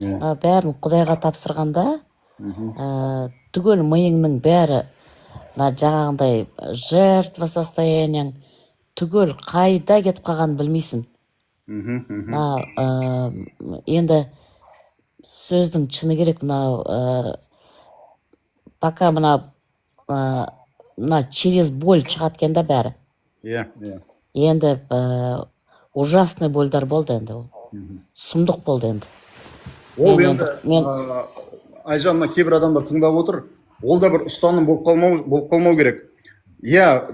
бәрін Құдайға тапсырғанда түгел миыңның бәрі жаңағындай жертва состояниең түгел қайда кетіп қалғанын білмейсің. Енді сөздің шыны керек, пока через боль шығады екен да бәрі. Енді ужасный больдар болды енді. Сұмдық болды енді. Ол енді Айжан, кейбір адамдар тыңдап отыр, ол да бір ұстаным болып қалмау керек.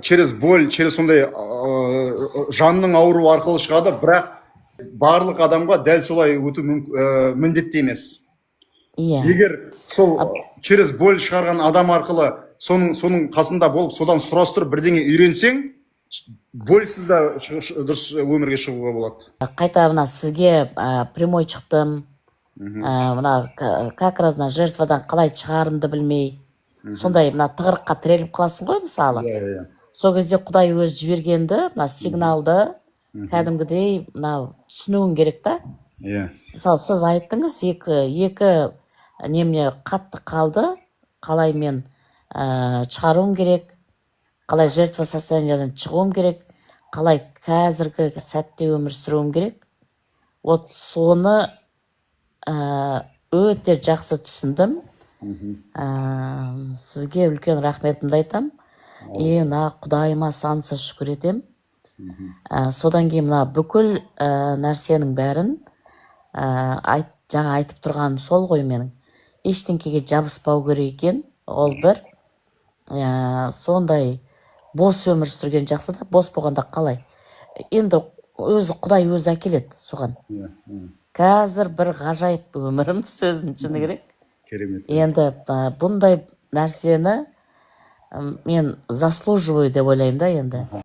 Через боль, через сондай жанның ауруы арқылы шығады, бірақ барлық адамға дәл солай өту міндетті емес. Егер сол через боль шығарған адам арқылы соның қасында болып, содан сұрастырып бірдеңе үйренсең, больсіз да дұрыс өмірге шығуға болады. Қайта сізге прямой шықтым, как раз жертвадан қалай шығарымды білмей, сондай тығырыққа тіреліп қаласың ғой, мысалы. Сол кезде Құдай өз жібергенді, сигналды кәдімгідей түсінуің керек та. Мысалы, сіз айттыңыз, екі немне қатты қалды, қалай мен шығаруым керек, қалай жертва состояниедан шығуым керек, қалай қазіргі сәтте өмір сүруім керек. Вот соны өте жақсы түсіндім. Сізге үлкен рахметімді айтам. Құдайыма сансыз шүкір етем. Содан кейін бүкіл нәрсенің бәрін жаңа айтып тұрғаным сол ғой менің. Ештеңкеге жабыспау керек екен. Ол бір. Сондай бос өмір сүрген жақсы да, бос болғанда қалай. Енді Құдай өзі әкеледі соған. Қазір бір ғажайып өмірім, сөздің шыны керек. Енді бұндай нәрсені мен заслуживаю деп ойлаймын да енді.